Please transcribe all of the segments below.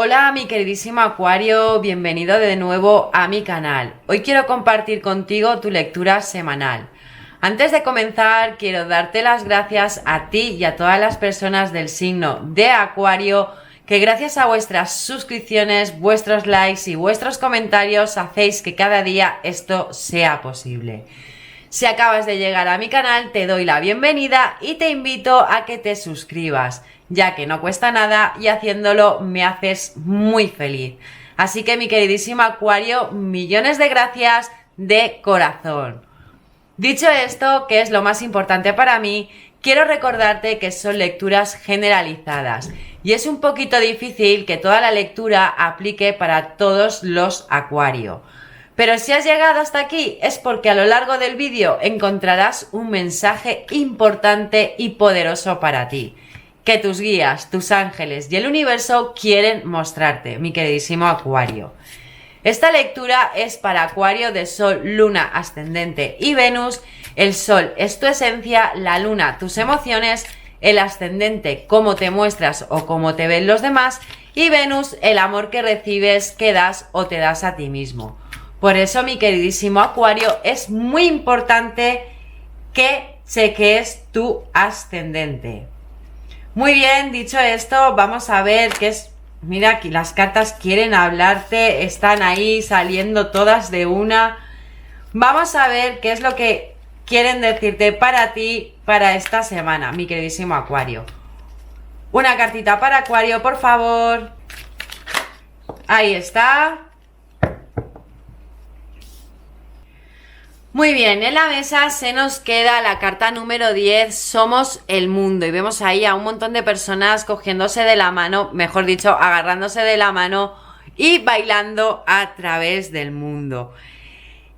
Hola mi queridísimo Acuario, bienvenido de nuevo a mi canal. Hoy quiero compartir contigo tu lectura semanal. Antes de comenzar quiero darte las gracias a ti y a todas las personas del signo de Acuario que gracias a vuestras suscripciones, vuestros likes y vuestros comentarios hacéis que cada día esto sea posible. Si acabas de llegar a mi canal te doy la bienvenida y te invito a que te suscribas, ya que no cuesta nada y haciéndolo me haces muy feliz. Así que mi queridísimo Acuario, millones de gracias de corazón. Dicho esto, que es lo más importante para mí, quiero recordarte que son lecturas generalizadas y es un poquito difícil que toda la lectura aplique para todos los Acuario. Pero si has llegado hasta aquí es porque a lo largo del vídeo encontrarás un mensaje importante y poderoso para ti, que tus guías, tus ángeles y el universo quieren mostrarte, mi queridísimo Acuario. Esta lectura es para Acuario de Sol, Luna, Ascendente y Venus. El Sol es tu esencia, la Luna tus emociones, el Ascendente cómo te muestras o cómo te ven los demás y Venus el amor que recibes, que das o te das a ti mismo. Por eso, mi queridísimo Acuario, es muy importante que cheques tu ascendente. Muy bien, dicho esto, vamos a ver qué es. Mira, aquí las cartas quieren hablarte, están ahí saliendo todas de una. Vamos a ver qué es lo que quieren decirte para ti, para esta semana, mi queridísimo Acuario. Una cartita para Acuario, por favor. Ahí está. Muy bien, en la mesa se nos queda la carta número 10, somos el mundo, y vemos ahí a un montón de personas cogiéndose de la mano, mejor dicho, agarrándose de la mano y bailando a través del mundo.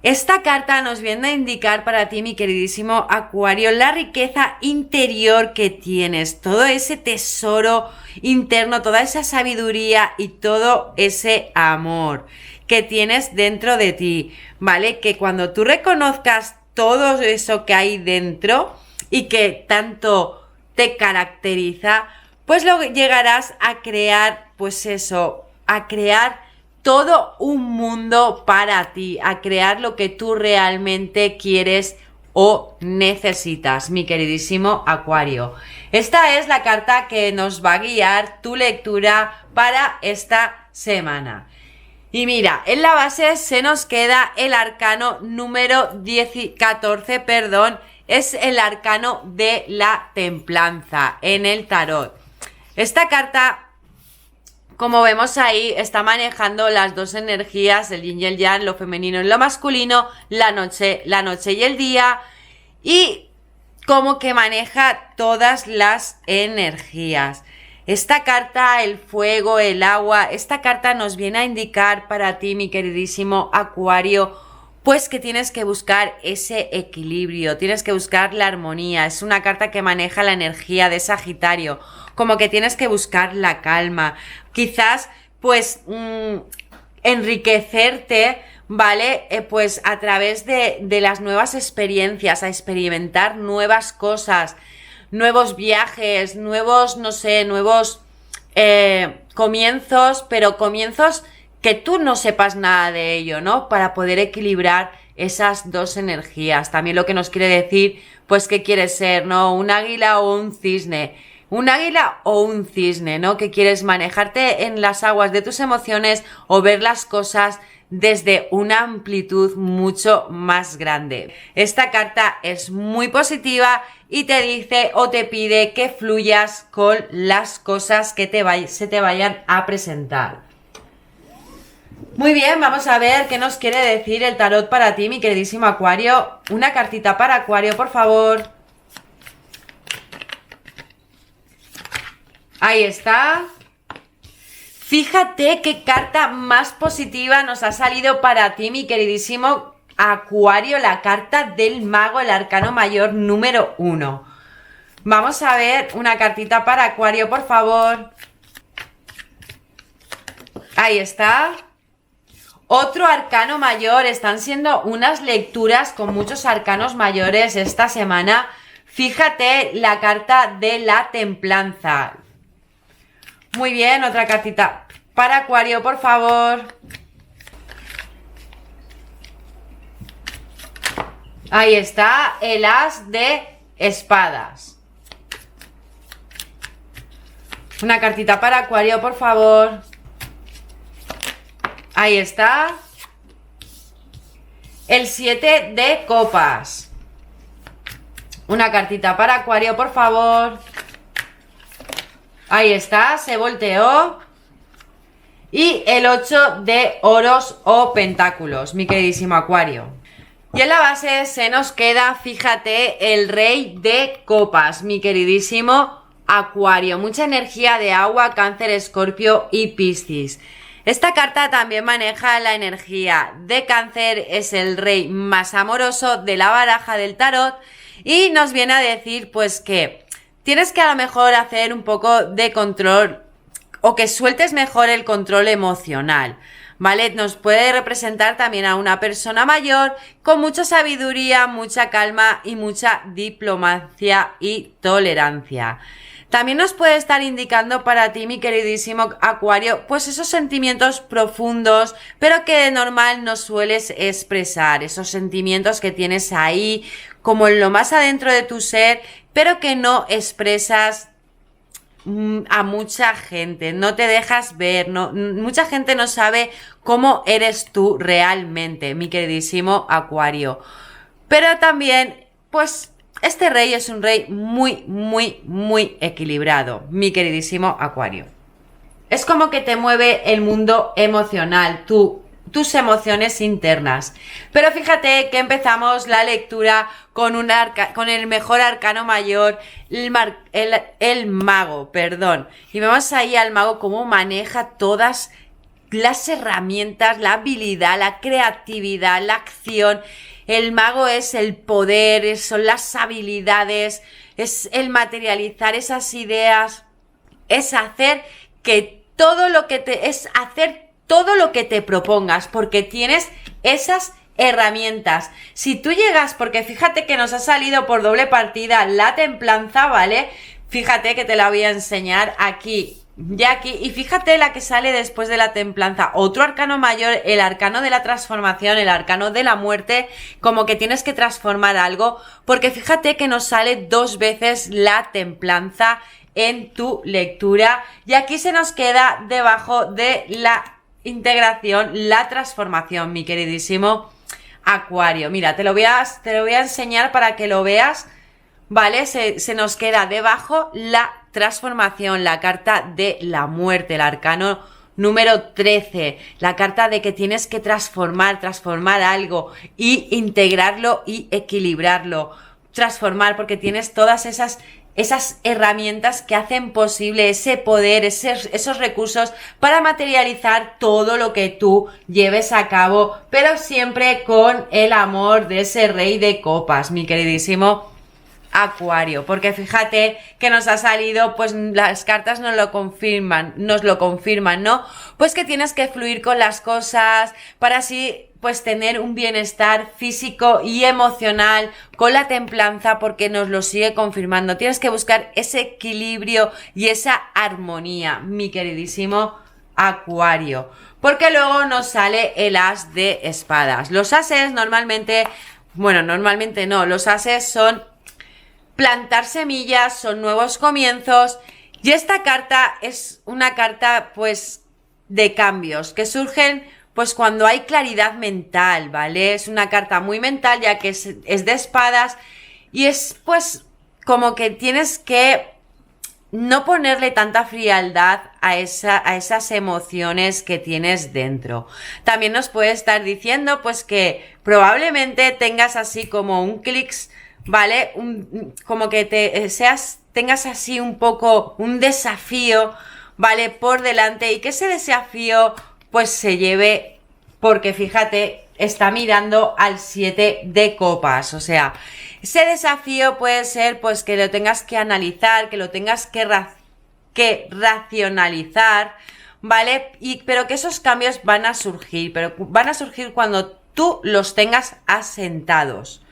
Esta carta nos viene a indicar para ti, mi queridísimo Acuario, la riqueza interior que tienes, todo ese tesoro interno, toda esa sabiduría y todo ese amor que tienes dentro de ti, ¿vale? Que cuando tú reconozcas todo eso que hay dentro y que tanto te caracteriza, pues lo llegarás a crear, pues eso, a crear todo un mundo para ti, a crear lo que tú realmente quieres o necesitas, mi queridísimo Acuario. Esta es la carta que nos va a guiar tu lectura para esta semana. Y mira, en la base se nos queda el arcano número 14, es el arcano de la templanza en el tarot. Esta carta, como vemos ahí, está manejando las dos energías, el yin y el yang, lo femenino y lo masculino, la noche y el día, y como que maneja todas las energías. Esta carta, el fuego, el agua, esta carta nos viene a indicar para ti, mi queridísimo Acuario, pues que tienes que buscar ese equilibrio, tienes que buscar la armonía. Es una carta que maneja la energía de Sagitario, como que tienes que buscar la calma, quizás pues enriquecerte, ¿vale? Pues a través de las nuevas experiencias, a experimentar nuevas cosas, nuevos viajes, nuevos, no sé, nuevos comienzos, pero comienzos que tú no sepas nada de ello, ¿no? Para poder equilibrar esas dos energías. También lo que nos quiere decir, pues, ¿qué quieres ser, no? ¿Un águila o un cisne? Un águila o un cisne, ¿no? Que quieres manejarte en las aguas de tus emociones o ver las cosas desde una amplitud mucho más grande. Esta carta es muy positiva y te dice o te pide que fluyas con las cosas que se te vayan a presentar. Muy bien, vamos a ver qué nos quiere decir el tarot para ti, mi queridísimo Acuario. Una cartita para Acuario, por favor. Ahí está. Fíjate qué carta más positiva nos ha salido para ti, mi queridísimo Acuario, la carta del mago, el arcano mayor número 1. Vamos a ver una cartita para Acuario, por favor. Ahí está. Otro arcano mayor. Están siendo unas lecturas con muchos arcanos mayores esta semana. Fíjate la carta de la templanza. Muy bien, otra cartita para Acuario, por favor. Ahí está, el as de espadas. Una cartita para Acuario, por favor. Ahí está. El 7 de copas. Una cartita para Acuario, por favor. Ahí está, se volteó. Y el 8 de oros o pentáculos, mi queridísimo Acuario. Y en la base se nos queda, fíjate, el rey de copas, mi queridísimo Acuario. Mucha energía de agua, Cáncer, Escorpio y Piscis. Esta carta también maneja la energía de Cáncer, es el rey más amoroso de la baraja del tarot y nos viene a decir pues que tienes que a lo mejor hacer un poco de control o que sueltes mejor el control emocional, ¿vale? Nos puede representar también a una persona mayor con mucha sabiduría, mucha calma y mucha diplomacia y tolerancia. También nos puede estar indicando para ti, mi queridísimo Acuario, pues esos sentimientos profundos, pero que de normal no sueles expresar, esos sentimientos que tienes ahí, como en lo más adentro de tu ser, pero que no expresas a mucha gente, no te dejas ver, no, mucha gente no sabe cómo eres tú realmente, mi queridísimo Acuario. Pero también, pues, este rey es un rey muy equilibrado, mi queridísimo Acuario. Es como que te mueve el mundo emocional, tus emociones internas. Pero fíjate que empezamos la lectura con el mejor arcano mayor, el mago, perdón. Y vemos ahí al mago cómo maneja todas las herramientas, la habilidad, la creatividad, la acción. El mago es el poder, son las habilidades, es el materializar esas ideas, es hacer que todo lo que todo lo que te propongas, porque tienes esas herramientas. Si tú llegas, porque fíjate que nos ha salido por doble partida la templanza, ¿vale? Fíjate que te la voy a enseñar aquí. Ya aquí, y fíjate la que sale después de la templanza, otro arcano mayor, el arcano de la transformación, el arcano de la muerte, como que tienes que transformar algo, porque fíjate que nos sale 2 veces la templanza en tu lectura, y aquí se nos queda debajo de la integración, la transformación, mi queridísimo Acuario. Mira, te lo voy a enseñar para que lo veas, ¿vale? Se nos queda debajo la transformación, la carta de la muerte, el arcano número 13, la carta de que tienes que transformar algo y integrarlo y equilibrarlo, transformar porque tienes todas esas herramientas que hacen posible ese poder, esos recursos para materializar todo lo que tú lleves a cabo, pero siempre con el amor de ese rey de copas, mi queridísimo Acuario, porque fíjate que nos ha salido, pues las cartas nos lo confirman, ¿no? Pues que tienes que fluir con las cosas para así pues tener un bienestar físico y emocional con la templanza, porque nos lo sigue confirmando. Tienes que buscar ese equilibrio y esa armonía, mi queridísimo Acuario, porque luego nos sale el as de espadas. Los ases normalmente no, los ases son plantar semillas, son nuevos comienzos, y esta carta es una carta pues de cambios que surgen pues cuando hay claridad mental, ¿vale? Es una carta muy mental ya que es de espadas y es pues como que tienes que no ponerle tanta frialdad a esas emociones que tienes dentro. También nos puede estar diciendo pues que probablemente tengas así como un clics, ¿vale? Como que tengas así un poco un desafío, ¿vale? Por delante, y que ese desafío pues se lleve, porque fíjate, está mirando al 7 de copas, o sea, ese desafío puede ser pues que lo tengas que analizar, que lo tengas que racionalizar, ¿vale? Pero que esos cambios van a surgir, pero van a surgir cuando tú los tengas asentados,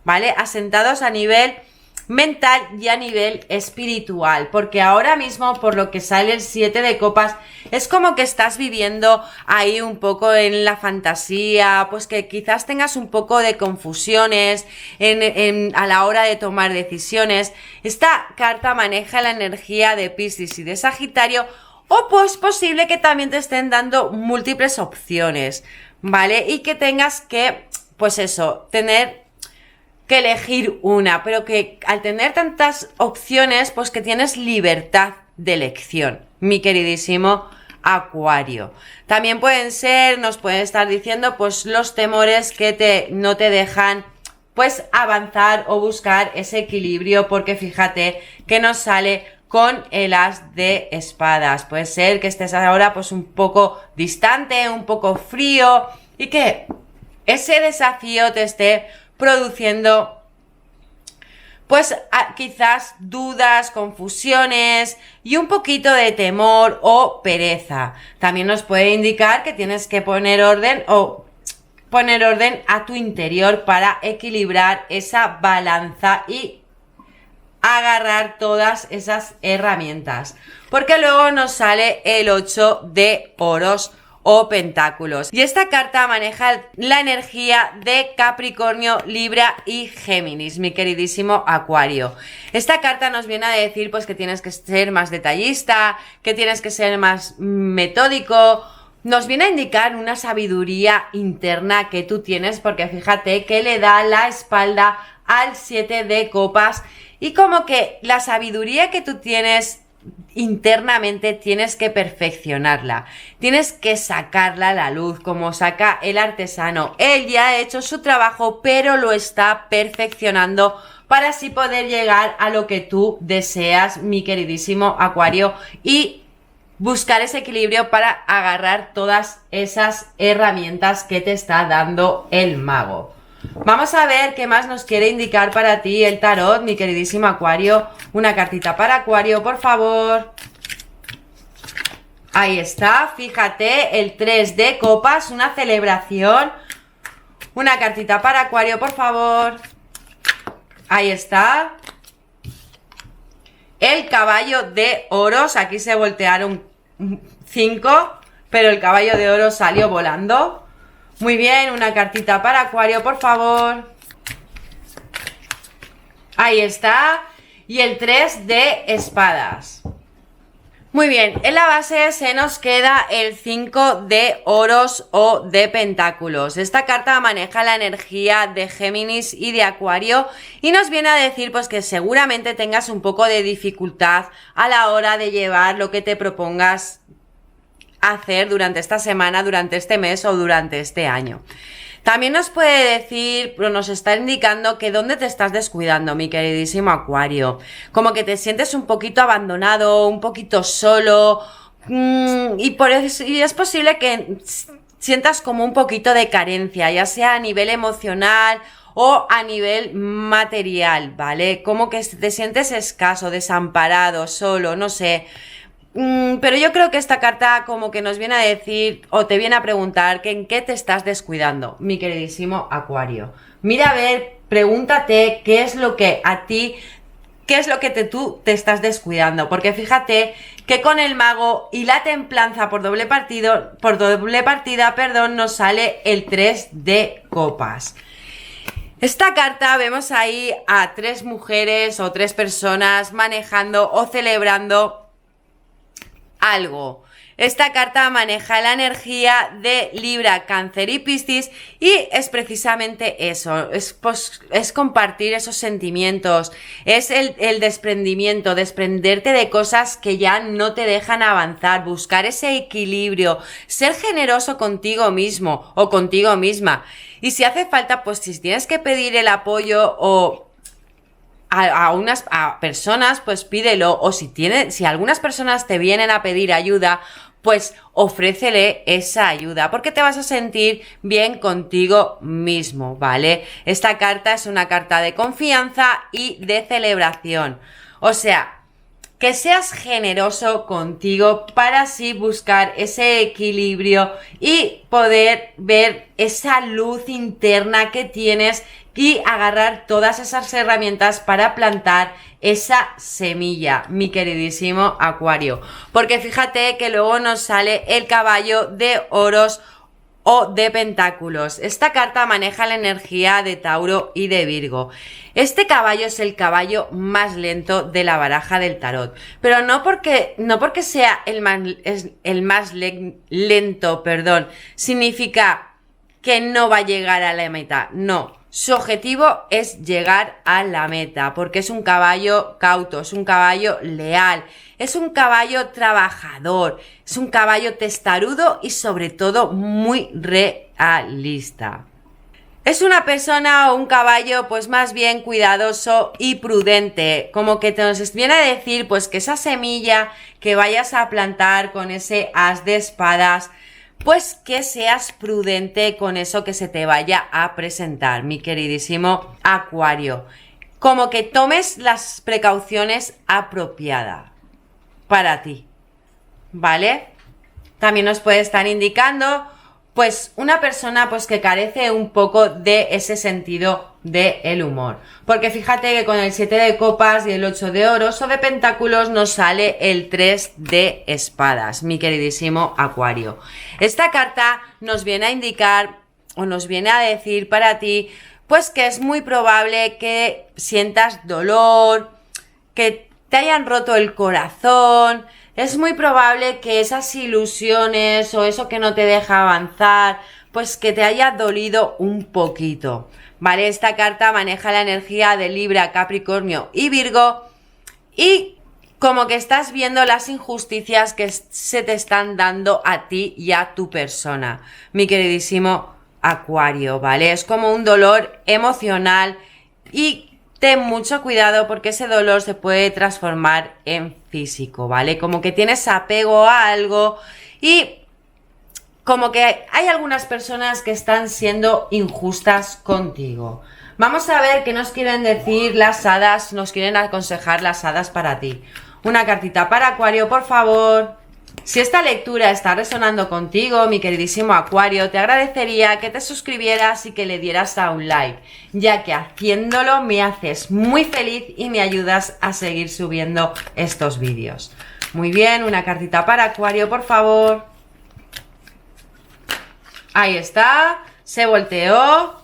¿vale? Asentados a nivel mental y a nivel espiritual, porque ahora mismo por lo que sale el 7 de copas es como que estás viviendo ahí un poco en la fantasía, pues que quizás tengas un poco de confusiones a la hora de tomar decisiones. Esta carta maneja la energía de Piscis y de Sagitario, o pues posible que también te estén dando múltiples opciones, ¿vale? Y que tengas que, pues eso, tener que elegir una, pero que al tener tantas opciones, pues que tienes libertad de elección, mi queridísimo Acuario. También nos pueden estar diciendo pues los temores que no te dejan pues avanzar o buscar ese equilibrio, porque fíjate que nos sale con el as de espadas. Puede ser que estés ahora pues un poco distante, un poco frío, y que ese desafío te esté produciendo pues quizás dudas, confusiones y un poquito de temor o pereza. También nos puede indicar que tienes que poner orden a tu interior para equilibrar esa balanza y agarrar todas esas herramientas, porque luego nos sale el 8 de oros o pentáculos, y esta carta maneja la energía de Capricornio, Libra y Géminis, mi queridísimo Acuario. Esta carta nos viene a decir pues que tienes que ser más detallista, que tienes que ser más metódico. Nos viene a indicar una sabiduría interna que tú tienes, porque fíjate que le da la espalda al 7 de copas, y como que la sabiduría que tú tienes internamente tienes que perfeccionarla, tienes que sacarla a la luz, como saca el artesano. Él ya ha hecho su trabajo, pero lo está perfeccionando para así poder llegar a lo que tú deseas, mi queridísimo Acuario, y buscar ese equilibrio para agarrar todas esas herramientas que te está dando el mago. Vamos a ver qué más nos quiere indicar para ti el tarot, mi queridísimo Acuario. Una cartita para Acuario, por favor. Ahí está, fíjate, el 3 de copas, una celebración. Una cartita para Acuario, por favor. Ahí está. El caballo de oros, aquí se voltearon 5, pero el caballo de oros salió volando. Muy bien, una cartita para Acuario, por favor. Ahí está. Y el 3 de espadas. Muy bien, en la base se nos queda el 5 de oros o de pentáculos. Esta carta maneja la energía de Géminis y de Acuario, y nos viene a decir pues que seguramente tengas un poco de dificultad a la hora de llevar lo que te propongas hacer durante esta semana, durante este mes o durante este año. También nos puede decir, pero nos está indicando que dónde te estás descuidando, mi queridísimo Acuario. Como que te sientes un poquito abandonado, un poquito solo, y es posible que sientas como un poquito de carencia, ya sea a nivel emocional o a nivel material, ¿vale? Como que te sientes escaso, desamparado, solo, no sé. Pero yo creo que esta carta como que nos viene a decir, o te viene a preguntar, que en qué te estás descuidando, mi queridísimo Acuario. Mira a ver, pregúntate qué es lo que a ti, qué es lo que tú te estás descuidando, porque fíjate que con el mago y la templanza por doble partida, nos sale el 3 de copas. Esta carta vemos ahí a 3 mujeres o 3 personas manejando o celebrando algo. Esta carta maneja la energía de Libra, Cáncer y Piscis, y es precisamente eso, es compartir esos sentimientos, es el desprendimiento, desprenderte de cosas que ya no te dejan avanzar, buscar ese equilibrio, ser generoso contigo mismo o contigo misma. Y si hace falta, pues si tienes que pedir el apoyo o a personas, pues pídelo, o si algunas personas te vienen a pedir ayuda, pues ofrécele esa ayuda, porque te vas a sentir bien contigo mismo, ¿vale? Esta carta es una carta de confianza y de celebración. O sea, que seas generoso contigo para así buscar ese equilibrio y poder ver esa luz interna que tienes y agarrar todas esas herramientas para plantar esa semilla, mi queridísimo Acuario. Porque fíjate que luego nos sale el caballo de oros o de pentáculos. Esta carta maneja la energía de Tauro y de Virgo. Este caballo es el caballo más lento de la baraja del tarot, pero no porque sea el más lento, significa que no va a llegar a la meta. No, su objetivo es llegar a la meta, porque es un caballo cauto, es un caballo leal, es un caballo trabajador, es un caballo testarudo y sobre todo muy realista. Es una persona o un caballo pues más bien cuidadoso y prudente, como que nos viene a decir pues que esa semilla que vayas a plantar con ese as de espadas, pues que seas prudente con eso que se te vaya a presentar, mi queridísimo Acuario. Como que tomes las precauciones apropiadas para ti, ¿vale? También nos puede estar indicando pues una persona pues que carece un poco de ese sentido del humor, porque fíjate que con el 7 de copas y el 8 de oros o de pentáculos nos sale el 3 de espadas, mi queridísimo Acuario. Esta carta nos viene a indicar o nos viene a decir para ti pues que es muy probable que sientas dolor, que te hayan roto el corazón. Es muy probable que esas ilusiones o eso que no te deja avanzar, pues que te haya dolido un poquito, ¿vale? Esta carta maneja la energía de Libra, Capricornio y Virgo y como que estás viendo las injusticias que se te están dando a ti y a tu persona, mi queridísimo Acuario, ¿vale? Es como un dolor emocional y ten mucho cuidado porque ese dolor se puede transformar en físico, ¿vale? Como que tienes apego a algo y como que hay algunas personas que están siendo injustas contigo. Vamos a ver qué nos quieren decir las hadas, nos quieren aconsejar las hadas para ti. Una cartita para Acuario, por favor. Si esta lectura está resonando contigo, mi queridísimo Acuario, te agradecería que te suscribieras y que le dieras a un like, ya que haciéndolo me haces muy feliz y me ayudas a seguir subiendo estos vídeos. Muy bien, una cartita para Acuario, por favor. Ahí está, se volteó.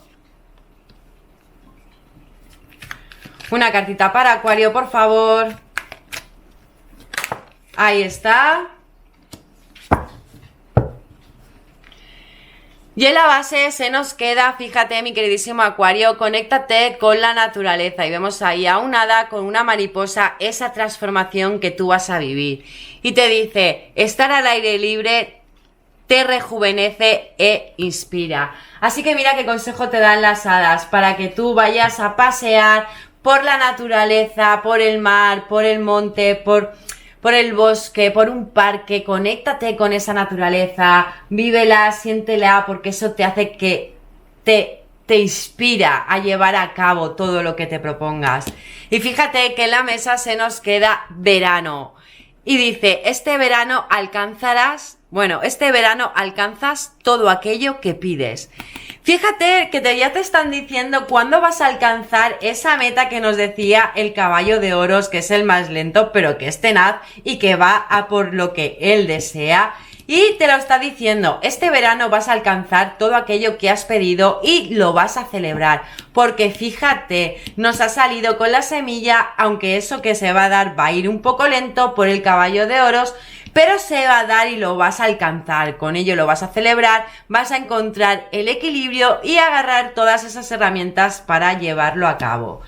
Una cartita para Acuario, por favor. Ahí está. Y en la base se nos queda, fíjate mi queridísimo Acuario, conéctate con la naturaleza y vemos ahí a un hada con una mariposa, esa transformación que tú vas a vivir. Y te dice, estar al aire libre te rejuvenece e inspira. Así que mira qué consejo te dan las hadas para que tú vayas a pasear por la naturaleza, por el mar, por el monte, por el bosque, por un parque, conéctate con esa naturaleza, vívela, siéntela, porque eso te hace que te inspira a llevar a cabo todo lo que te propongas. Y fíjate que en la mesa se nos queda verano. Y dice, este verano alcanzas todo aquello que pides. Fíjate que ya te están diciendo cuándo vas a alcanzar esa meta que nos decía el caballo de oros, que es el más lento, pero que es tenaz y que va a por lo que él desea. Y te lo está diciendo, este verano vas a alcanzar todo aquello que has pedido y lo vas a celebrar. Porque fíjate, nos ha salido con la semilla, aunque eso que se va a dar va a ir un poco lento por el caballo de oros, pero se va a dar y lo vas a alcanzar, con ello lo vas a celebrar, vas a encontrar el equilibrio y agarrar todas esas herramientas para llevarlo a cabo.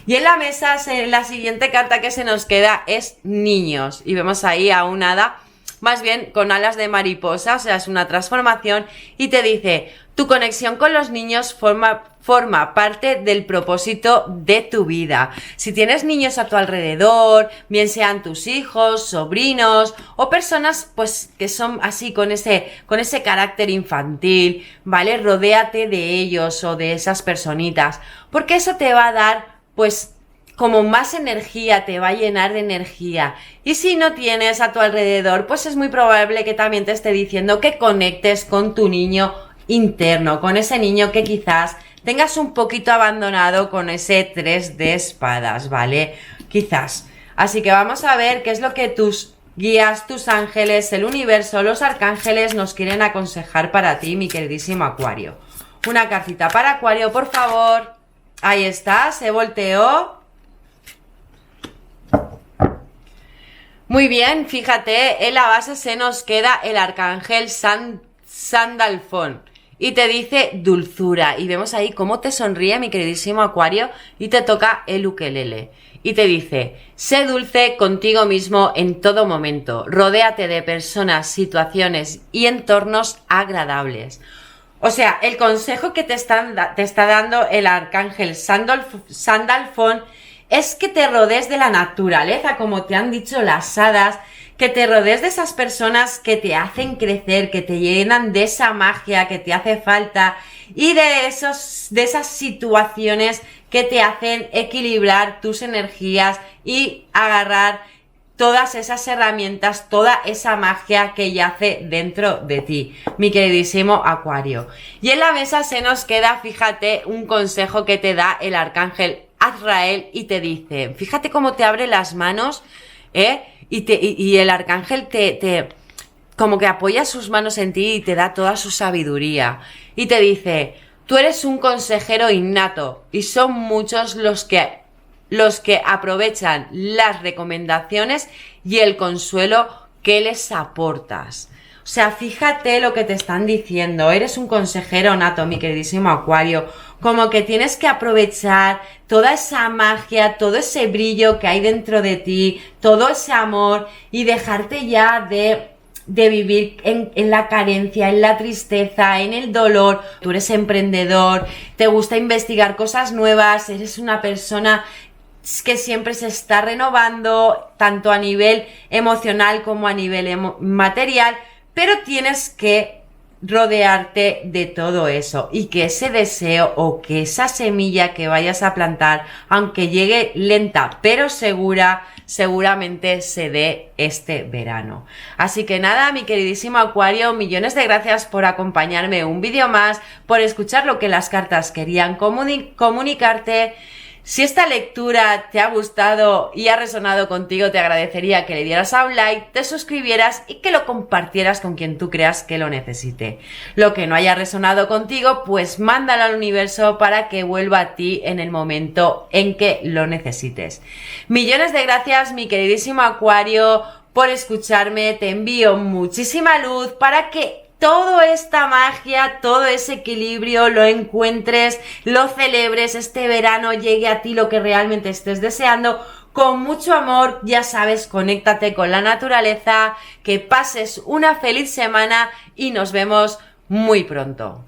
Y en la mesa, la siguiente carta que se nos queda es niños, y vemos ahí a un hada, más bien con alas de mariposa, o sea, es una transformación, y te dice, tu conexión con los niños forma parte del propósito de tu vida. Si tienes niños a tu alrededor, bien sean tus hijos, sobrinos o personas pues que son así con ese carácter infantil, ¿vale? Rodéate de ellos o de esas personitas, porque eso te va a dar pues como más energía, te va a llenar de energía. Y si no tienes a tu alrededor, pues es muy probable que también te esté diciendo que conectes con tu niño interno, con ese niño que quizás tengas un poquito abandonado con ese 3 de espadas, ¿vale? Quizás. Así que vamos a ver qué es lo que tus guías, tus ángeles, el universo, los arcángeles nos quieren aconsejar para ti, mi queridísimo Acuario. Una cartita para Acuario, por favor. Ahí está, se volteó. Muy bien, fíjate, en la base se nos queda el arcángel Sandalfón y te dice dulzura, y vemos ahí cómo te sonríe mi queridísimo Acuario, y te toca el ukelele y te dice: sé dulce contigo mismo en todo momento, rodéate de personas, situaciones y entornos agradables. O sea, el consejo que te está dando el arcángel Sandalfón es que te rodees de la naturaleza, como te han dicho las hadas, que te rodees de esas personas que te hacen crecer, que te llenan de esa magia que te hace falta, y de esas situaciones que te hacen equilibrar tus energías y agarrar todas esas herramientas, toda esa magia que yace dentro de ti, mi queridísimo Acuario. Y en la mesa se nos queda, fíjate, un consejo que te da el arcángel Azrael, y te dice, fíjate cómo te abre las manos, y el arcángel te como que apoya sus manos en ti y te da toda su sabiduría, y te dice: tú eres un consejero innato, y son muchos los que aprovechan las recomendaciones y el consuelo que les aportas. O sea, fíjate lo que te están diciendo. Eres un consejero nato, mi queridísimo Acuario. Como que tienes que aprovechar toda esa magia, todo ese brillo que hay dentro de ti, todo ese amor, y dejarte ya de vivir en la carencia, en la tristeza, en el dolor. Tú eres emprendedor, te gusta investigar cosas nuevas, eres una persona que siempre se está renovando, tanto a nivel emocional como a nivel material, pero tienes que rodearte de todo eso, y que ese deseo o que esa semilla que vayas a plantar, aunque llegue lenta pero seguramente se dé este verano. Así que nada, mi queridísimo Acuario, millones de gracias por acompañarme un vídeo más, por escuchar lo que las cartas querían comunicarte. Si esta lectura te ha gustado y ha resonado contigo, te agradecería que le dieras a un like, te suscribieras y que lo compartieras con quien tú creas que lo necesite. Lo que no haya resonado contigo, pues mándalo al universo para que vuelva a ti en el momento en que lo necesites. Millones de gracias, mi queridísimo Acuario, por escucharme. Te envío muchísima luz para que toda esta magia, todo ese equilibrio lo encuentres, lo celebres, este verano llegue a ti lo que realmente estés deseando, con mucho amor. Ya sabes, conéctate con la naturaleza, que pases una feliz semana y nos vemos muy pronto.